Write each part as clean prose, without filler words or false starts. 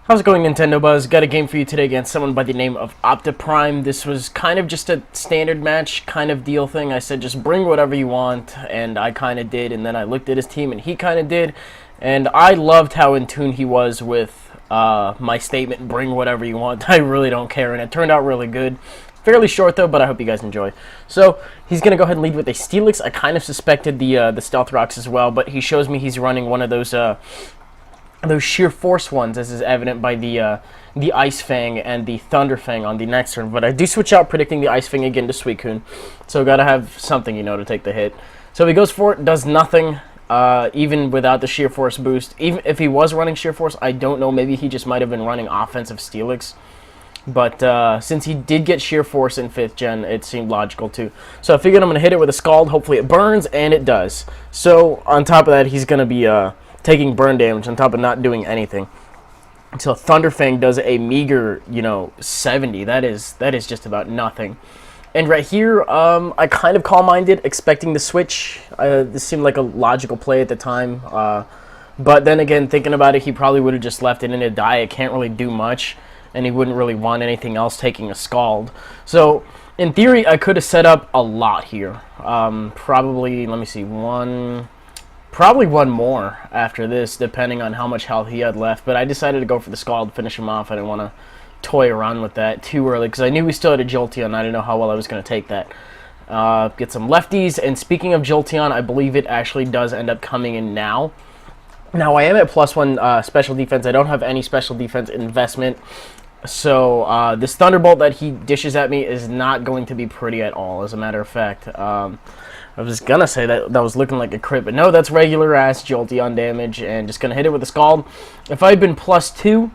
How's it going, Nintendo Buzz? Got a game for you today against someone by the name of Optiprime. This was kind of just a standard match kind of deal thing. I said just bring whatever you want, and I kind of did, and then I looked at his team and he kind of did, and I loved how in tune he was with my statement, bring whatever you want. I really don't care, and it turned out really good. Fairly short though, but I hope you guys enjoy. So he's going to go ahead and lead with a Steelix. I kind of suspected the Stealth Rocks as well, but he shows me he's running one of those sheer force ones, as is evident by the Ice Fang and the Thunder Fang on the next turn. But I do switch out, predicting the Ice Fang again to Suicune. So gotta have something, to take the hit. So he goes for it, does nothing, even without the sheer force boost. Even if he was running sheer force, I don't know, maybe he just might have been running offensive Steelix. But since he did get sheer force in 5th gen, it seemed logical too. So I figured I'm gonna hit it with a Scald, hopefully it burns, and it does. So on top of that, he's gonna be taking burn damage on top of not doing anything. So Thunderfang does a meager, 70. That is just about nothing. And right here, I kind of calm-minded, expecting the switch. This seemed like a logical play at the time. But then again, thinking about it, he probably would have just left it in a die. It can't really do much, and he wouldn't really want anything else taking a Scald. So in theory, I could have set up a lot here. Probably, let me see, probably one more after this, depending on how much health he had left. But I decided to go for the Scald, finish him off. I didn't want to toy around with that too early, because I knew we still had a Jolteon. I didn't know how well I was going to take that. Get some lefties, and speaking of Jolteon, I believe it actually does end up coming in now. Now, I am at +1 special defense. I don't have any special defense investment. So this Thunderbolt that he dishes at me is not going to be pretty at all, as a matter of fact. I was gonna say that was looking like a crit, but no, that's regular ass Jolteon damage, and just gonna hit it with a Scald. If I had been +2,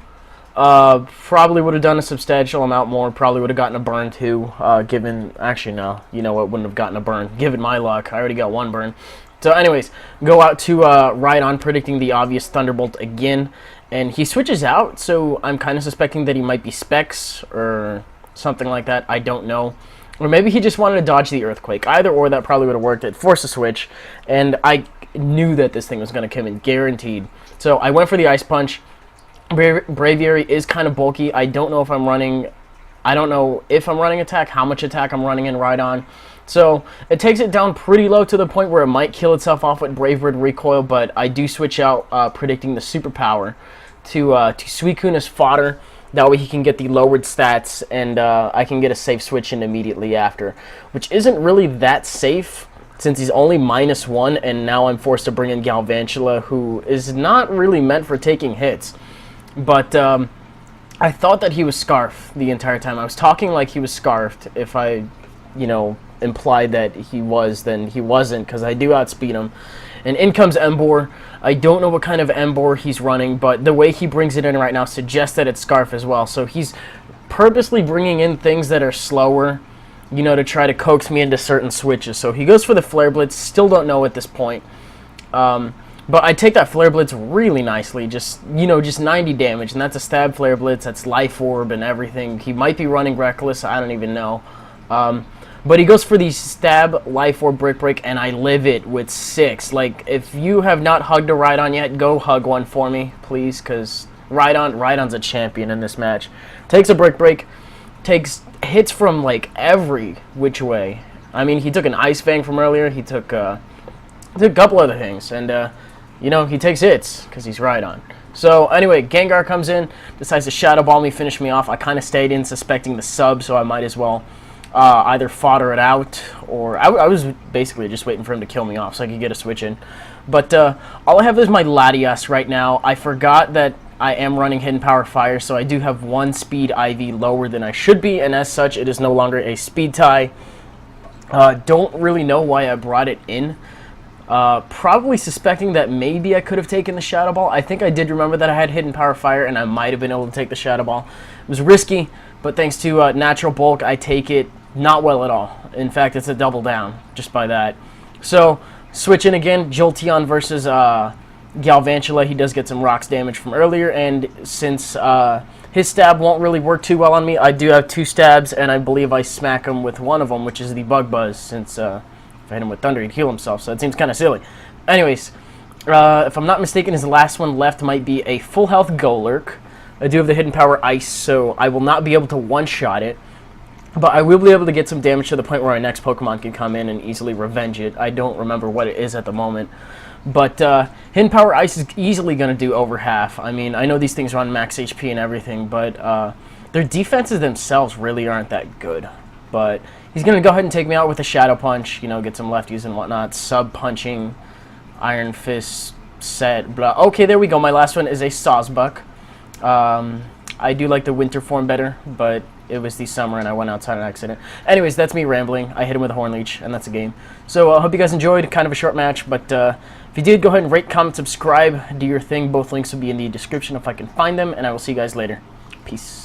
probably would have done a substantial amount more. Probably would have gotten a burn too. Actually no, what, wouldn't have gotten a burn. Given my luck, I already got one burn. So anyways, go out to Rhydon, predicting the obvious Thunderbolt again, and he switches out. So I'm kind of suspecting that he might be Specs or something like that. I don't know. Or maybe he just wanted to dodge the Earthquake. Either or, that probably would have worked. It forced a switch, and I knew that this thing was going to come in, guaranteed. So I went for the Ice Punch. Braviary is kind of bulky. I don't know if I'm running attack, how much attack I'm running in Rhydon. So it takes it down pretty low to the point where it might kill itself off with Brave Bird Recoil, but I do switch out, predicting the Superpower to Suicune as fodder. That way he can get the lowered stats, and I can get a safe switch in immediately after, which isn't really that safe since he's only -1, and now I'm forced to bring in Galvantula, who is not really meant for taking hits. But I thought that he was Scarf the entire time. I was talking like he was Scarfed. If I, implied that he was, then he wasn't, because I do outspeed him. And in comes Emboar. I don't know what kind of Emboar he's running, but the way he brings it in right now suggests that it's Scarf as well. So he's purposely bringing in things that are slower, to try to coax me into certain switches. So he goes for the Flare Blitz. Still don't know at this point. But I take that Flare Blitz really nicely. Just 90 damage, and that's a Stab Flare Blitz. That's Life Orb and everything. He might be running Reckless. I don't even know. But he goes for the Stab, Life Orb, Brick Break, and I live it with 6. Like, if you have not hugged a Rhydon yet, go hug one for me, please, because Rhydon's a champion in this match. Takes a Brick Break, takes hits from, like, every which way. I mean, he took an Ice Fang from earlier, he took a couple other things, and, he takes hits, because he's Rhydon. So, anyway, Gengar comes in, decides to Shadow Ball me, finish me off. I kind of stayed in, suspecting the sub, so I might as well either fodder it out, or I was basically just waiting for him to kill me off so I could get a switch in. But all I have is my Latias right now. I forgot that I am running Hidden Power Fire, so I do have 1 speed IV lower than I should be, and as such, it is no longer a speed tie. Don't really know why I brought it in. Probably suspecting that maybe I could have taken the Shadow Ball. I think I did remember that I had Hidden Power Fire, and I might have been able to take the Shadow Ball. It was risky, but thanks to Natural Bulk, I take it not well at all. In fact, it's a double down just by that. So, switch in again, Jolteon versus Galvantula. He does get some rocks damage from earlier, and since his stab won't really work too well on me, I do have 2 stabs, and I believe I smack him with one of them, which is the Bug Buzz, since if I hit him with Thunder, he'd heal himself, so it seems kind of silly. Anyways, if I'm not mistaken, his last one left might be a full health Golurk, I do have the hidden power ice, so I will not be able to one-shot it. But I will be able to get some damage to the point where my next Pokemon can come in and easily revenge it. I don't remember what it is at the moment. But hidden power ice is easily going to do over half. I mean, I know these things are on max HP and everything, but their defenses themselves really aren't that good. But he's going to go ahead and take me out with a Shadow Punch, you know, get some lefties and whatnot. Sub-punching, Iron Fist, set, blah. Okay, there we go. My last one is a Sawsbuck. I do like the winter form better, but it was the summer and I went outside on accident. Anyways, that's me rambling. I hit him with a Horn Leech, and that's a game. So I hope you guys enjoyed. Kind of a short match, but if you did, go ahead and rate, comment, subscribe, do your thing. Both links will be in the description if I can find them, and I will see you guys later. Peace.